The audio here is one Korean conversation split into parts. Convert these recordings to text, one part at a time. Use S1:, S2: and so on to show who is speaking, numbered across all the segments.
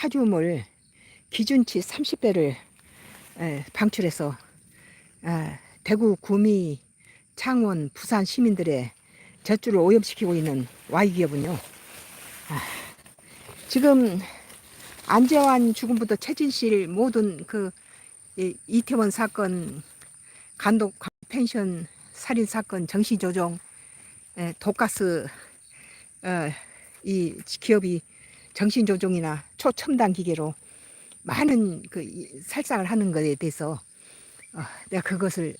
S1: 하듐을 기준치 30배를 방출해서 대구, 구미, 창원, 부산 시민들의 젖줄을 오염시키고 있는 Y기업은요. 지금 안재환 죽음부터 최진실 모든 그 이태원 사건, 간독 펜션 살인 사건, 정신조종, 독가스 이 기업이 정신조종이나 초첨단 기계로 많은 그 살상을 하는 것에 대해서 내가 그것을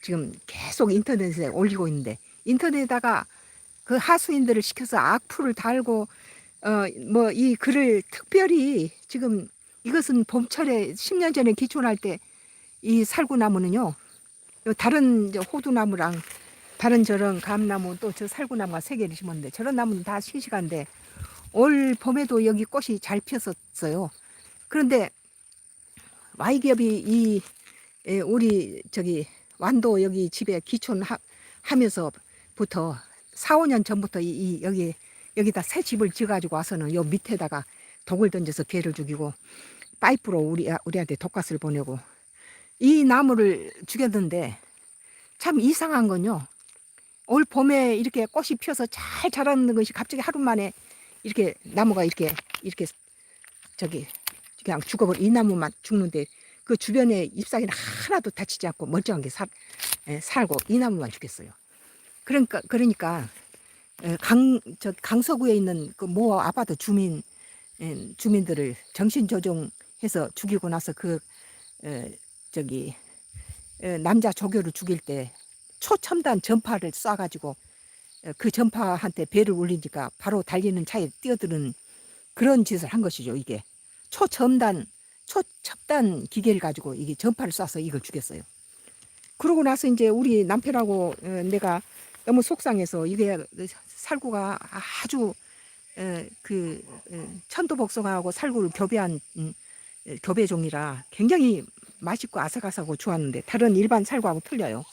S1: 지금 계속 인터넷에 올리고 있는데, 인터넷에다가 그 하수인들을 시켜서 악플을 달고 뭐 이 글을 특별히 지금 이것은 봄철에 10년 전에 기촌할 때 이 살구나무는요, 다른 호두나무랑 다른 저런 감나무 또 저 살구나무가 3개를 심었는데, 저런 나무는 다 싱싱한데 올 봄에도 여기 꽃이 잘 피었었어요. 그런데 Y기업이 우리 저기 완도 여기 집에 기촌하면서부터 4, 5년 전부터 여기다 새 집을 지어가지고 와서는 요 밑에다가 독을 던져서 개를 죽이고 파이프로 우리한테 독가스를 보내고 이 나무를 죽였는데, 참 이상한 건요, 올 봄에 이렇게 꽃이 피어서 잘 자라는 것이 갑자기 하루 만에 이렇게 나무가 이렇게 저기 그냥 죽어버려. 이 나무만 죽는데 그 주변에 잎사귀는 하나도 다치지 않고 멀쩡하게 살고 이 나무만 죽겠어요. 그러니까 강서구에 있는 그 모 아파트 주민들을 정신조종해서 죽이고 나서 남자 조교를 죽일 때 초첨단 전파를 쏴가지고 그 전파한테 배를 울리니까 바로 달리는 차에 뛰어드는 그런 짓을 한 것이죠. 이게 초첨단 기계를 가지고 이게 전파를 쏴서 이걸 죽였어요. 그러고 나서 이제 우리 남편하고 내가 너무 속상해서, 이게 살구가 아주 천도복숭아하고 살구를 교배한 교배종이라 굉장히 맛있고 아삭아삭하고 좋았는데 다른 일반 살구하고 틀려요.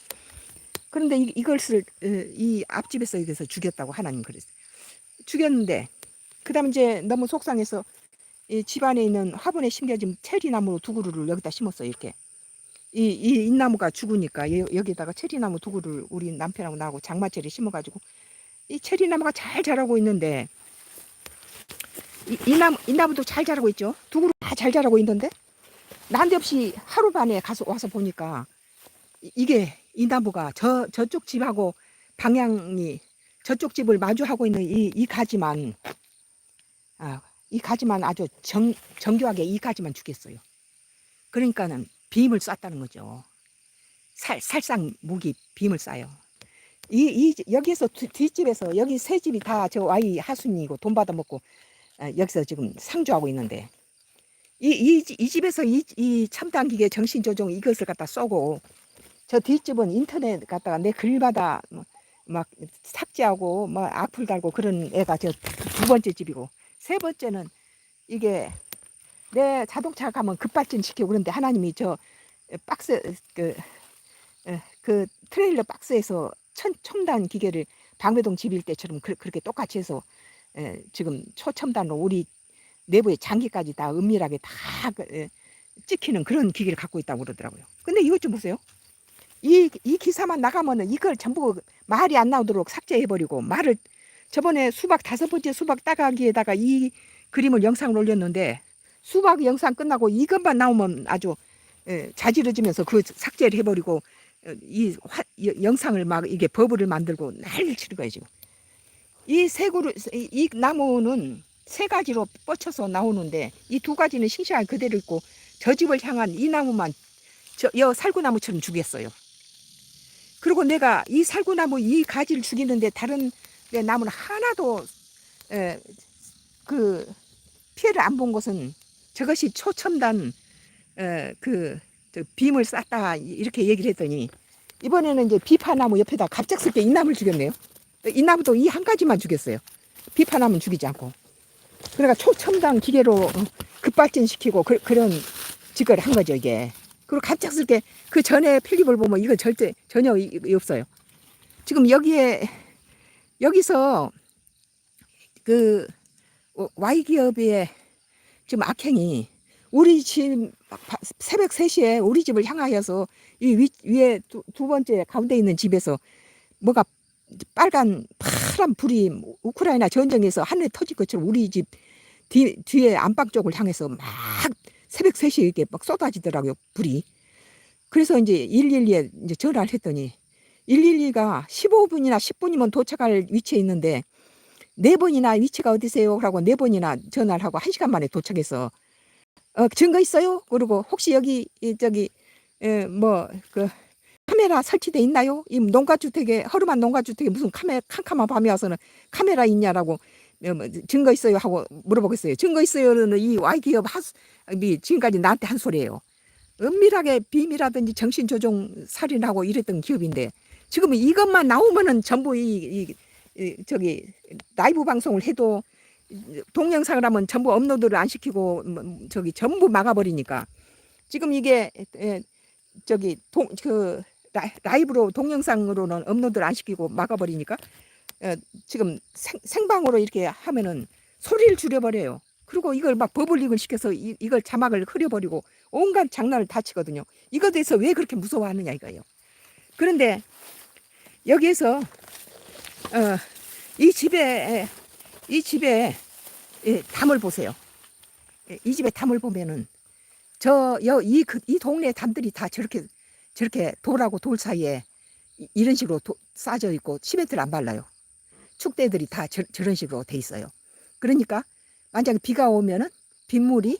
S1: 그런데 이것을 이 앞집에서 여기서 죽였다고 하나님 그랬어요. 죽였는데 그다음 이제 너무 속상해서 이 집안에 있는 화분에 심겨진 체리나무 2그루를 여기다 심었어요. 이렇게 이 나무가 죽으니까 여기다가 체리나무 2그루를 우리 남편하고 나하고 장마체를 심어가지고 이 체리나무가 잘 자라고 있는데, 이 나무도 잘 자라고 있죠. 2그루 다 잘 자라고 있는데 난데없이 하루 만에 와서 보니까 이 나무가 저쪽 집하고 방향이 저쪽 집을 마주하고 있는 이 가지만 이 가지만 아주 정교하게 이 가지만 죽겠어요. 그러니까는 빔을 쐈다는 거죠. 살상 무기 빔을 쏴요. 여기에서 뒷집에서 여기 세 집이 다 저 Y 하순이고 돈 받아먹고 여기서 지금 상주하고 있는데, 이 집에서 이 첨단 기계 정신조종 이것을 갖다 쏘고, 저 뒷집은 인터넷 갖다가 내 글마다 막 삭제하고 막 악플 달고 그런 애가 저 2번째 집이고, 3번째는 이게 내 자동차 가면 급발진 시키고 그런데 하나님이 저 박스 그 트레일러 박스에서 첨단 기계를 방배동 집일 때처럼 그렇게 똑같이 해서 지금 초첨단으로 우리 내부의 장기까지 다 은밀하게 다 찍히는 그런 기계를 갖고 있다고 그러더라고요. 근데 이것 좀 보세요. 이 기사만 나가면은 이걸 전부 말이 안 나오도록 삭제해버리고, 말을 저번에 수박 5번째 수박 따가기에다가 이 그림을 영상을 올렸는데, 수박 영상 끝나고 이것만 나오면 아주 자지러지면서 그 삭제를 해버리고 영상을 막 이게 버블을 만들고 난리를 치는 거예요. 지금 이 나무는 3가지로 뻗쳐서 나오는데 이 2가지는 싱싱하게 그대로 있고, 저 집을 향한 이 나무만 살구나무처럼 죽였어요. 그리고 내가 이 살구나무 이 가지를 죽이는데 다른 나무는 하나도 그 피해를 안 본 것은 저것이 초첨단 빔을 쐈다 이렇게 얘기를 했더니, 이번에는 이제 비파나무 옆에다 갑작스럽게 이 나무를 죽였네요. 이 나무도 이 한 가지만 죽였어요. 비파나무는 죽이지 않고. 그러니까 초첨단 기계로 급발진시키고 그런 짓거리를 한 거죠 이게. 그리고 갑작스럽게 그 전에 필립을 보면 이거 전혀 없어요. 지금 여기서 그 Y기업의 지금 악행이 우리 집 새벽 3시에 우리 집을 향하여서 이 위에 두 번째 가운데 있는 집에서 뭐가 파란 불이 우크라이나 전쟁에서 하늘에 터질 것처럼 우리 집 뒤에 안방 쪽을 향해서 막 새벽 3시에 이렇게 막 쏟아지더라고요, 불이. 그래서 이제 112에 이제 전화를 했더니 112가 15분이나 10분이면 도착할 위치에 있는데 4번이나 위치가 어디세요? 라고 4번이나 전화를 하고 1시간 만에 도착해서 증거 있어요? 그리고 혹시 여기 저기 그 카메라 설치돼 있나요? 이 농가주택에 허름한 농가주택에 무슨 캄캄한 밤에 와서는 카메라 있냐라고 증거 있어요? 하고 물어보겠어요. 증거 있어요는 이 Y기업 지금까지 나한테 한 소리예요. 은밀하게 비밀하든지 정신조종 살인하고 이랬던 기업인데 지금 이것만 나오면은 전부 저기 라이브 방송을 해도 동영상을 하면 전부 업로드를 안 시키고 저기 전부 막아버리니까 지금 이게 저기 라이브로 동영상으로는 업로드를 안 시키고 막아버리니까 지금 생방으로 이렇게 하면은 소리를 줄여버려요. 그리고 이걸 막 버블링을 시켜서 이걸 자막을 흐려버리고 온갖 장난을 다 치거든요. 이거에 대해서 왜 그렇게 무서워하느냐 이거예요. 그런데 여기에서 이 집에 담을 보세요. 이 집의 담을 보면은 이 동네 담들이 다 저렇게 돌하고 돌 사이에 이런 식으로 싸져 있고 시멘트를 안 발라요. 축대들이 다 저런 식으로 돼 있어요. 그러니까 만약에 비가 오면은 빗물이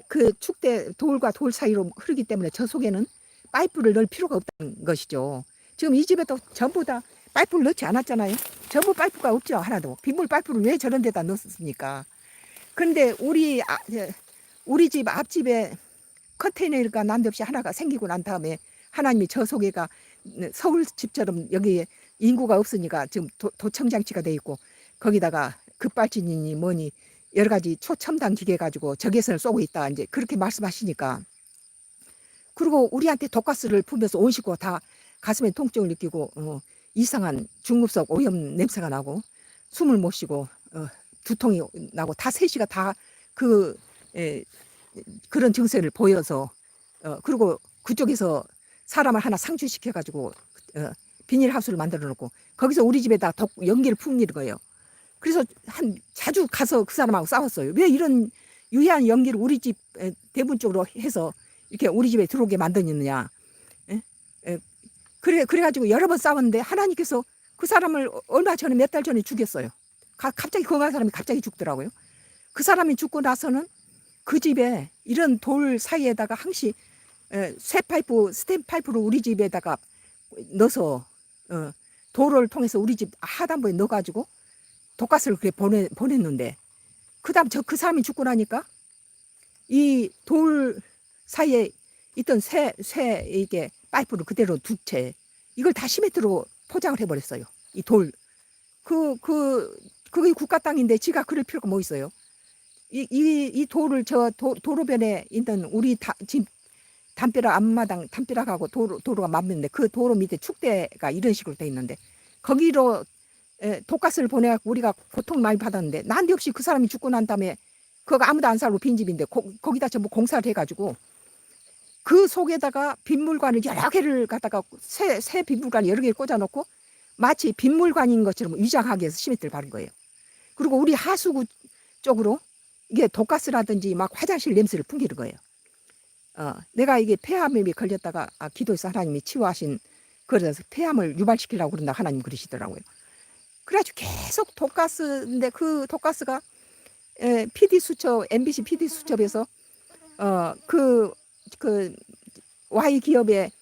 S1: 그 축대 돌과 돌 사이로 흐르기 때문에 저 속에는 파이프를 넣을 필요가 없다는 것이죠. 지금 이 집에도 전부 다 파이프를 넣지 않았잖아요. 전부 파이프가 없죠. 하나도. 빗물 파이프를 왜 저런 데다 넣었습니까? 그런데 우리 집 앞집에 컨테이너가 난데없이 하나가 생기고 난 다음에 하나님이 저 속에가 서울 집처럼 여기에 인구가 없으니까 지금 도청장치가 돼 있고 거기다가 급발진이니 뭐니 여러 가지 초첨단 기계 가지고 적외선을 쏘고 있다 이제 그렇게 말씀하시니까 그리고 우리한테 독가스를 품면서 온 식구가 다 가슴에 통증을 느끼고 이상한 중급속 오염 냄새가 나고 숨을 못 쉬고 두통이 나고 다 셋이가 다 그런 증세를 보여서 그리고 그쪽에서 사람을 하나 상주시켜 가지고 비닐하우스를 만들어 놓고 거기서 우리 집에다 연기를 풍기는 거예요. 그래서 자주 가서 그 사람하고 싸웠어요. 왜 이런 유해한 연기를 우리 집 대문 쪽으로 해서 이렇게 우리 집에 들어오게 만드느냐. 그래가지고 여러 번 싸웠는데 하나님께서 그 사람을 얼마 전에 몇 달 전에 죽였어요. 갑자기 건강한 사람이 갑자기 죽더라고요. 그 사람이 죽고 나서는 그 집에 이런 돌 사이에다가 항시 스텐 파이프를 우리 집에다가 넣어서 도로를 통해서 우리 집 하단부에 넣어가지고 독가스를 그렇게 보냈는데 그다음 그 사람이 죽고 나니까 이 돌 사이에 있던 새 이게 파이프를 그대로 둔 채 이걸 다 시멘트로 포장을 해버렸어요. 이 돌 그게 국가 땅인데 지가 그럴 필요가 뭐 있어요? 이 돌을 도로변에 있는 우리 집 담벼락 앞마당 담벼락하고 도로가 맞는데 그 도로 밑에 축대가 이런 식으로 돼 있는데 거기로 독가스를 보내갖고 우리가 고통 많이 받았는데 난데없이 그 사람이 죽고 난 다음에 그거 아무도 안 살고 빈집인데 거기다 전부 공사를 해가지고 그 속에다가 빗물관을 여러 개를 갖다가 새 빗물관 여러 개를 꽂아놓고 마치 빗물관인 것처럼 위장하게 해서 시멘트를 바른 거예요. 그리고 우리 하수구 쪽으로 이게 독가스라든지 막 화장실 냄새를 풍기는 거예요. 내가 이게 폐암에 걸렸다가 기도해서 하나님이 치유하신 그래서 폐암을 유발시키려고 그런다 하나님 그러시더라고요. 그래가지고 계속 독가스인데 그 독가스가 PD 수첩 MBC PD 수첩에서 그 Y 기업의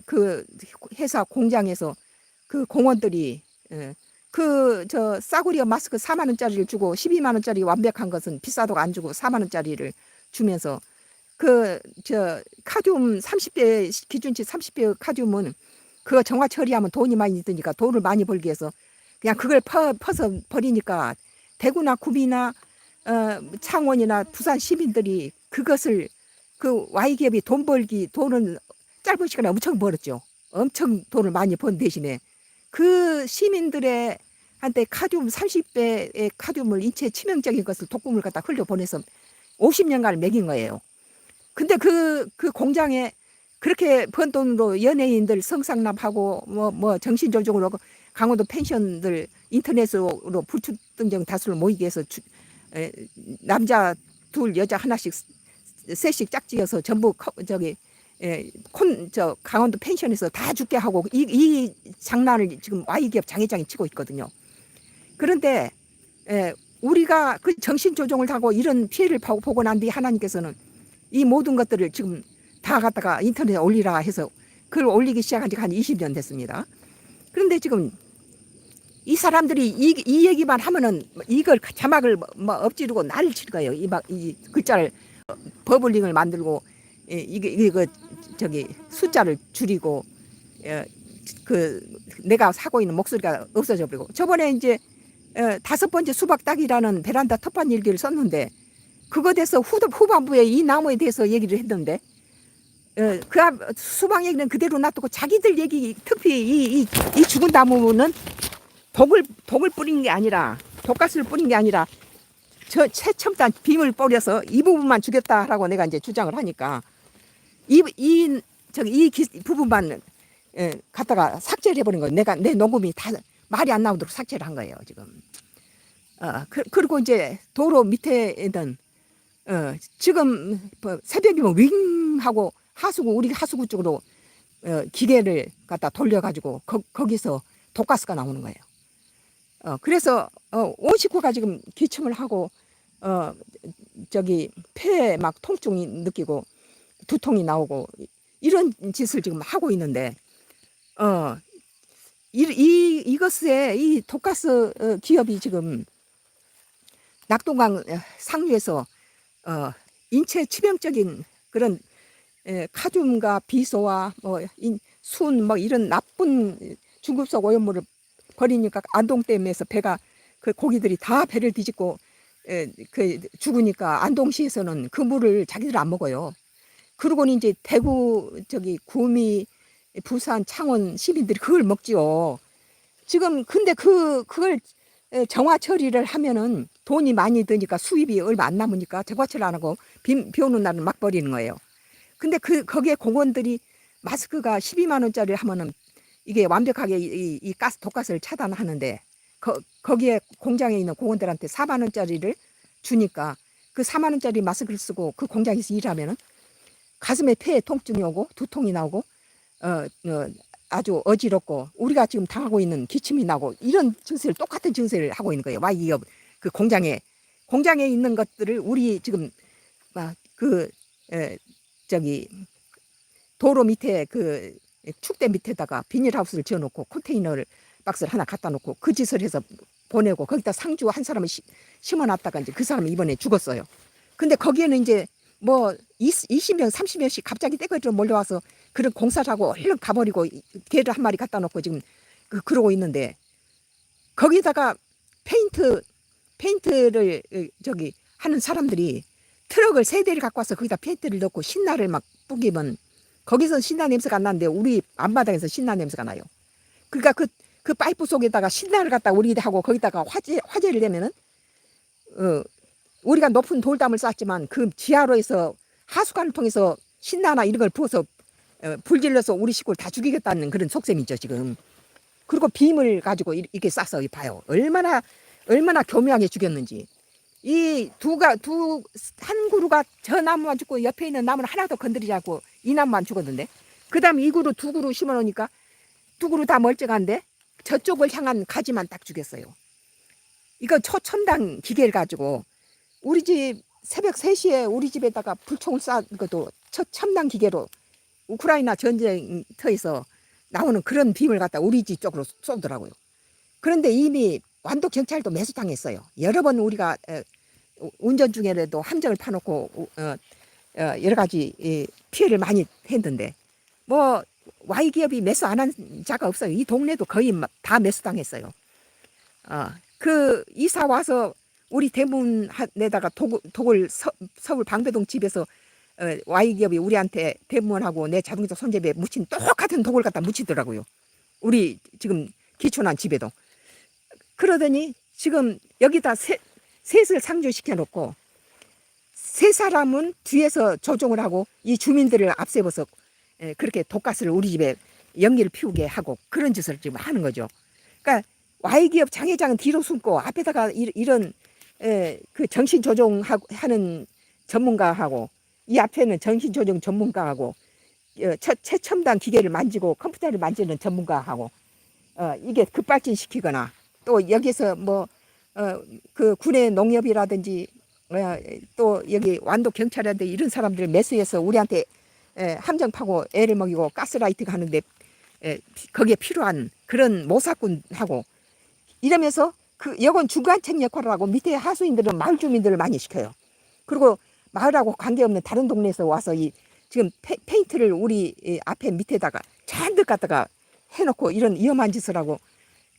S1: 그 회사 공장에서 그 공원들이 저 싸구려 마스크 4만 원짜리를 주고 12만 원짜리 완벽한 것은 비싸도록 안 주고 4만 원짜리를 주면서 카듐 30배 기준치 30배 카듐은 그거 정화 처리하면 돈이 많이 드니까 돈을 많이 벌기 위해서 그냥 그걸 퍼서 버리니까 대구나 구미나 창원이나 부산 시민들이 그것을 그 Y기업이 돈을 짧은 시간에 엄청 벌었죠. 엄청 돈을 많이 번 대신에 그 시민들의 한테 카듐 30배의 카듐을 인체에 치명적인 것을 독극물 갖다 흘려보내서 50년간을 먹인 거예요. 근데 그 공장에 그렇게 번 돈으로 연예인들 성상납하고 뭐 정신조종으로 강원도 펜션들 인터넷으로 불특정 다수를 모이게 해서 남자 둘 여자 하나씩 셋씩 짝지어서 전부 강원도 펜션에서 다 죽게 하고 이 장난을 지금 Y기업 장회장이 치고 있거든요. 그런데 우리가 그 정신조종을 하고 이런 피해를 보고 난 뒤 하나님께서는 이 모든 것들을 지금 다 갖다가 인터넷에 올리라 해서 그걸 올리기 시작한 지 한 20년 됐습니다. 그런데 지금 이 사람들이 이 얘기만 하면은 이걸 자막을 뭐 엎지르고 난리를 칠 거예요. 이 글자를 버블링을 만들고 이거 숫자를 줄이고 내가 사고 있는 목소리가 없어져 버리고 저번에 이제 5번째 수박 따기라는 베란다 텃밭 일기를 썼는데 그거 돼서 후반부에 이 나무에 대해서 얘기를 했는데 그 수박 얘기는 그대로 놔두고 자기들 얘기 특히 이 죽은 나무는 독을 뿌린 게 아니라 독가스를 뿌린 게 아니라 저 최첨단 빔을 뿌려서 이 부분만 죽였다라고 내가 이제 주장을 하니까 이 부분만 갖다가 삭제를 해버린 거예요. 내가 내 녹음이 다 말이 안 나오도록 삭제를 한 거예요 지금. 그리고 이제 도로 밑에 있는 지금 새벽이면 윙 하고 우리 하수구 쪽으로 기계를 갖다 돌려가지고 거기서 독가스가 나오는 거예요. 그래서 온 식구가 지금 기침을 하고 폐에 막 통증이 느끼고 두통이 나오고 이런 짓을 지금 하고 있는데 이것에 이 독가스 기업이 지금 낙동강 상류에서 인체 치명적인 그런 카듐과 비소와 순 이런 나쁜 중급속 오염물을 버리니까 안동댐에서 배가 그 고기들이 다 배를 뒤집고 죽으니까 안동시에서는 그 물을 자기들 안 먹어요. 그러고는 이제 대구 구미 부산 창원 시민들이 그걸 먹지요. 지금 근데 그걸 정화 처리를 하면은 돈이 많이 드니까 수입이 얼마 안 남으니까 정화 처리 안 하고 비 오는 날은 막 버리는 거예요. 근데 거기에 공원들이 마스크가 12만 원짜리 하면은 이게 완벽하게 이 독가스를 차단하는데 거기에 공장에 있는 공원들한테 4만 원짜리를 주니까 그 4만 원짜리 마스크를 쓰고 그 공장에서 일하면은 가슴에 폐에 통증이 오고 두통이 나오고 아주 어지럽고 우리가 지금 당하고 있는 기침이 나고 이런 증세를 똑같은 증세를 하고 있는 거예요. Y기업 그 공장에 있는 것들을 우리 지금 도로 밑에 축대 밑에다가 비닐하우스를 지어놓고 컨테이너를 박스를 하나 갖다 놓고 그 짓을 해서 보내고 거기다 상주 한 사람을 심어놨다가 이제 그 사람이 이번에 죽었어요. 근데 거기에는 이제 20명 30명씩 갑자기 떼거리로 몰려와서 그런 공사를 하고 얼른 가버리고 개를 한 마리 갖다 놓고 지금 그러고 있는데 거기다가 페인트를 하는 사람들이 트럭을 3대를 갖고 와서 거기다 페인트를 넣고 신나를 막 뿌기면 거기서 신나 냄새가 안 나는데 우리 앞마당에서 신나 냄새가 나요. 그러니까 그 파이프 속에다가 신나를 갖다 우리하고 거기다가 화재를 내면은 우리가 높은 돌담을 쌓았지만 그 지하로에서 하수관을 통해서 신나나 이런 걸 부어서 불질러서 우리 식구를 다 죽이겠다는 그런 속셈이죠 지금. 그리고 빔을 가지고 이렇게 싸서 봐요. 얼마나 교묘하게 죽였는지. 한 그루가 저 나무만 죽고 옆에 있는 나무는 하나도 건드리지 않고 이 나무만 죽었는데 그 다음에 이 그루 2그루 심어놓으니까 2그루 다 멀쩡한데 저쪽을 향한 가지만 딱 죽였어요. 이거 초첨단 기계를 가지고 우리 집 새벽 3시에 우리 집에다가 불총을 쏴 것도 초첨단 기계로 우크라이나 전쟁터에서 나오는 그런 빔을 갖다 우리 집 쪽으로 쏘더라고요. 그런데 이미 완도 경찰도 매수당했어요. 여러 번 우리가 운전 중에라도 함정을 파놓고 여러 가지 피해를 많이 했는데 Y기업이 매수 안 한 자가 없어요. 이 동네도 거의 다 매수당했어요. 그 이사 와서 우리 대문에다가 독을 서울 방배동 집에서 Y기업이 우리한테 대문하고 내 자동차 손잡이에 묻힌 똑같은 독을 갖다 묻히더라고요. 우리 지금 기촌한 집에도. 그러더니 지금 여기다 셋을 상주시켜 놓고 셋을 사람은 뒤에서 조종을 하고 이 주민들을 앞세워서 그렇게 독가스를 우리 집에 연기를 피우게 하고 그런 짓을 지금 하는 거죠. 그러니까 Y기업 장회장은 뒤로 숨고 앞에다가 이런 그 정신 조종하는 전문가하고 이 앞에는 정신 조종 전문가하고 최첨단 기계를 만지고 컴퓨터를 만지는 전문가하고 이게 급발진시키거나 또 여기서 뭐 그 군의 농협이라든지 또 여기 완도 경찰이라든지 이런 사람들 매수해서 우리한테 함정 파고 애를 먹이고 가스라이트가 하는데 거기에 필요한 그런 모사꾼하고 이러면서 그 여건 중간책 역할을 하고 밑에 하수인들은 마을 주민들을 많이 시켜요. 그리고 마을하고 관계없는 다른 동네에서 와서 이 지금 페인트를 우리 앞에 밑에다가 잔뜩 갖다가 해놓고 이런 위험한 짓을 하고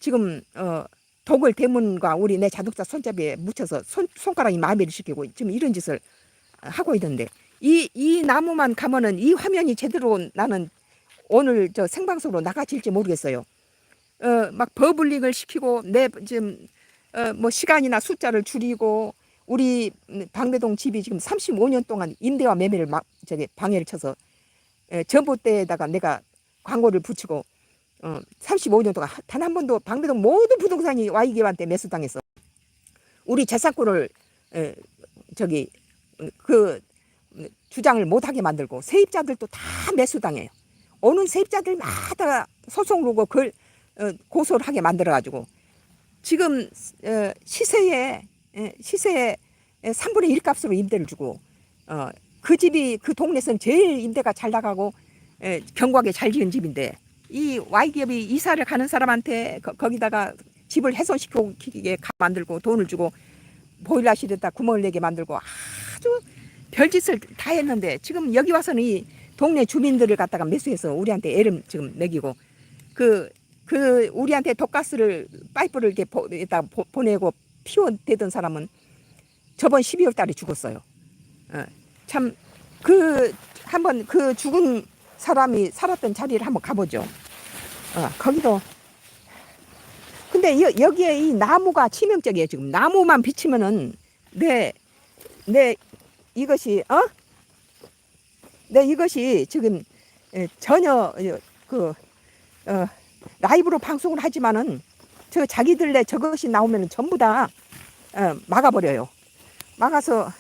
S1: 지금 독을 대문과 우리 내 자동차 손잡이에 묻혀서 손가락이 마비를 시키고 지금 이런 짓을 하고 있던데 이 나무만 가면은 이 화면이 제대로 나는 오늘 저 생방송으로 나가질지 모르겠어요. 막 버블링을 시키고 내 지금 뭐 시간이나 숫자를 줄이고 우리 방배동 집이 지금 35년 동안 임대와 매매를 막 방해를 쳐서 전봇대에다가 내가 광고를 붙이고 35년 동안 단 한 번도 방배동 모든 부동산이 Y기업한테 매수당했어. 우리 재산권을 그 주장을 못하게 만들고 세입자들도 다 매수당해요. 오는 세입자들마다 소송을 하고 고소를 하게 만들어가지고 지금 시세의 3분의 1 값으로 임대를 주고 그 집이 그 동네에서는 제일 임대가 잘 나가고 견고하게 잘 지은 집인데 이 Y기업이 이사를 가는 사람한테 거기다가 집을 훼손시키게 만들고 돈을 주고 보일러실에다 구멍을 내게 만들고 아주 별짓을 다 했는데 지금 여기 와서는 이 동네 주민들을 갖다가 매수해서 우리한테 애를 지금 먹이고 그 우리한테 독가스를 파이프를 이렇게 보내고 피워대던 사람은 저번 12월 달에 죽었어요. 참 한번 그 죽은 사람이 살았던 자리를 한번 가보죠. 거기도 근데 여기에 이 나무가 치명적이에요. 지금 나무만 비치면은 내 이것이 이것이 지금 전혀 라이브로 방송을 하지만은 자기들내 저것이 나오면은 전부 다 막아버려요. 막아서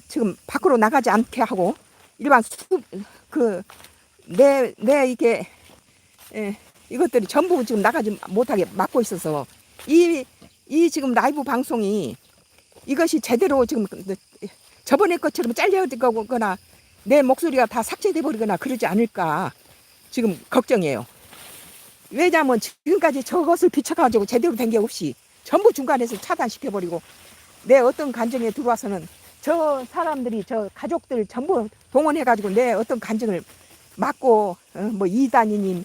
S1: 지금 밖으로 나가지 않게 하고 일반 이게 이것들이 전부 지금 나가지 못하게 막고 있어서 이 지금 라이브 방송이 이것이 제대로 지금 저번에 것처럼 잘려거나 내 목소리가 다 삭제돼 버리거나 그러지 않을까 지금 걱정이에요. 왜냐하면 지금까지 저것을 비춰가지고 제대로 된 게 없이 전부 중간에서 차단시켜버리고 내 어떤 간증에 들어와서는 저 사람들이 저 가족들 전부 동원해가지고 내 어떤 간증을 막고 뭐 이단이님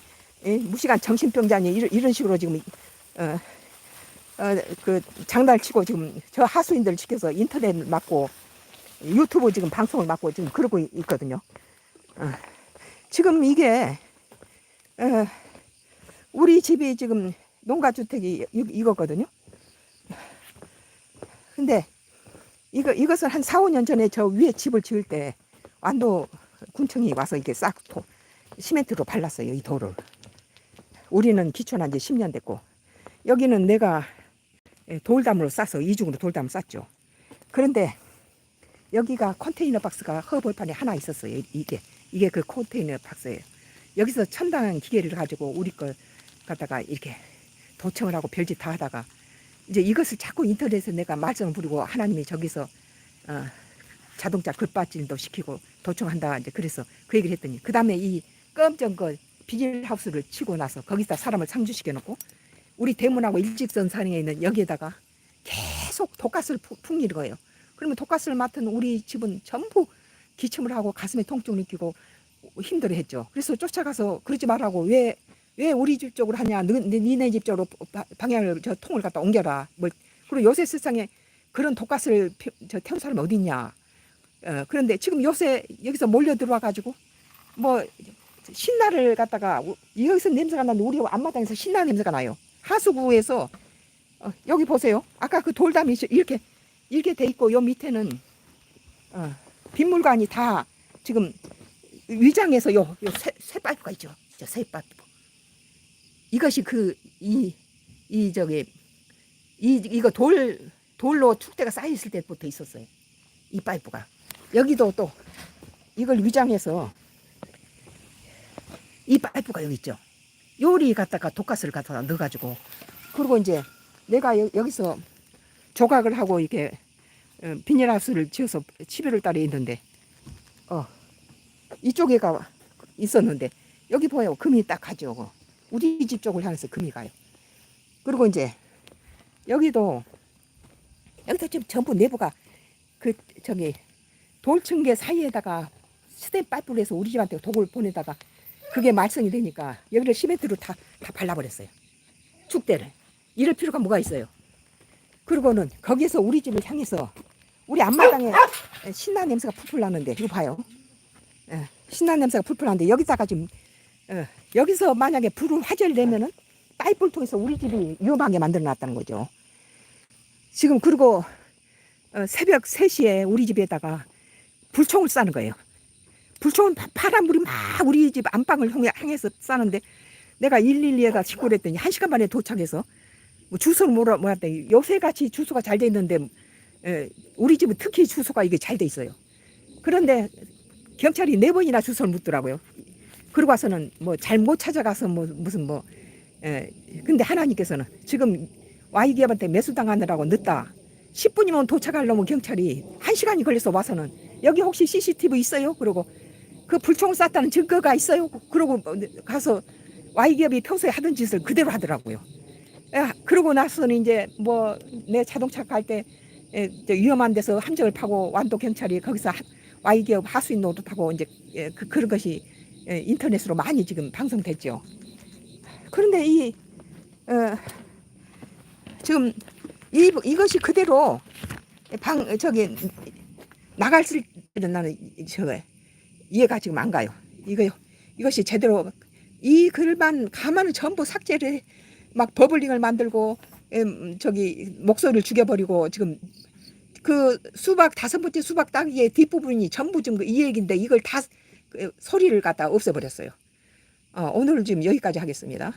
S1: 무시간 정신병자니 이런 식으로 지금 그 장난치고 지금 저 하수인들 시켜서 인터넷 막고 유튜브 지금 방송을 막고 지금 그러고 있거든요. 지금 이게 우리 집이 지금 농가주택이 이거거든요. 근데 이것은 한 4, 5년 전에 저 위에 집을 지을 때 완도 군청이 와서 이렇게 싹 시멘트로 발랐어요. 이 도를. 우리는 기촌한 지 10년 됐고 여기는 내가 돌담으로 싸서 이중으로 돌담을 쌌죠. 그런데 여기가 컨테이너 박스가 허벌판에 하나 있었어요. 이게 그 컨테이너 박스예요. 여기서 첨단 기계를 가지고 우리 걸 갖다가 이렇게 도청을 하고 별짓 다 하다가 이제 이것을 자꾸 인터넷에서 내가 말썽을 부리고 하나님이 저기서 자동차 급발진도 시키고 도청한다 이제 그래서 그 얘기를 했더니 그 다음에 이 껌정 거 비닐하우스를 치고 나서 거기다 사람을 상주시켜 놓고 우리 대문하고 일직선상에 있는 여기에다가 계속 독가스를 풍기는 거예요. 그러면 독가스를 맡은 우리 집은 전부 기침을 하고 가슴에 통증을 느끼고 힘들어했죠. 그래서 쫓아가서 그러지 말라고 왜 우리 집 쪽으로 하냐? 니네 집 쪽으로 방향을 저 통을 갖다 옮겨라. 그리고 요새 세상에 그런 독가스를 태운 사람이 어디 있냐? 그런데 지금 요새 여기서 몰려 들어와 가지고 뭐 신나를 갖다가 여기서 냄새가 나는데 우리 앞마당에서 신나 냄새가 나요. 하수구에서 여기 보세요. 아까 그 돌담이 이렇게 돼 있고 요 밑에는 빗물관이 다 지금 위장에서 새 파이프가 있죠. 새 파이프. 이것이 이거 돌로 축대가 쌓여 있을 때부터 있었어요. 이 파이프가. 여기도 또 이걸 위장해서 이 파이프가 여기 있죠. 요리 갖다가 독가스를 갖다가 넣어가지고, 그리고 이제 내가 여기서 조각을 하고 이렇게 비닐하우스를 지어서 11월 달에 있는데, 이쪽에가 있었는데, 여기 보여요. 금이 딱 가죠. 우리 집 쪽을 향해서 금이 가요. 그리고 이제 여기도 지금 전부 내부가 돌층계 사이에다가 스텐 파이프를 해서 우리 집한테 독을 보내다가 그게 말썽이 되니까 여기를 시멘트로 다 발라버렸어요. 축대를. 이럴 필요가 뭐가 있어요. 그리고는 거기에서 우리 집을 향해서 우리 앞마당에 신나 냄새가 풀풀 나는데, 이거 봐요. 신나 냄새가 풀풀 나는데 여기다가 지금 여기서 만약에 불을 화재를 내면은 파이프를 통해서 우리 집이 위험하게 만들어 놨다는 거죠. 지금 그리고 새벽 3시에 우리 집에다가 불총을 쏴는 거예요. 불총은 파란 불이 막 우리 집 안방을 향해서 쏴는데, 내가 112에다 신고를 했더니 1시간 만에 도착해서 뭐 주소를 몰았더니 요새같이 주소가 잘 돼 있는데 우리 집은 특히 주소가 이게 잘 돼 있어요. 그런데 경찰이 4번이나 주소를 묻더라고요. 그러고 와서는 뭐 잘못 찾아가서 근데 하나님께서는 지금 Y기업한테 매수당하느라고 늦다. 10분이면 도착하려면 경찰이 1시간이 걸려서 와서는 여기 혹시 CCTV 있어요? 그러고 그 불총을 쐈다는 증거가 있어요? 그러고 가서 Y기업이 평소에 하던 짓을 그대로 하더라고요. 그러고 나서는 이제 뭐 내 자동차 갈 때 위험한 데서 함정을 파고 완도 경찰이 거기서 Y기업 하수인 노릇하고 이제 그런 것이 인터넷으로 많이 지금 방송됐죠. 그런데 지금 이것이 그대로 나갔을 때는 나는 이해가 지금 안 가요. 이것이 제대로 이 글만 가만히 전부 삭제를 막 버블링을 만들고 목소리를 죽여버리고, 지금 그 수박 5번째 수박 따기의 뒷부분이 전부 지금 이 얘기인데 이걸 다 소리를 갖다 없애버렸어요. 오늘 지금 여기까지 하겠습니다.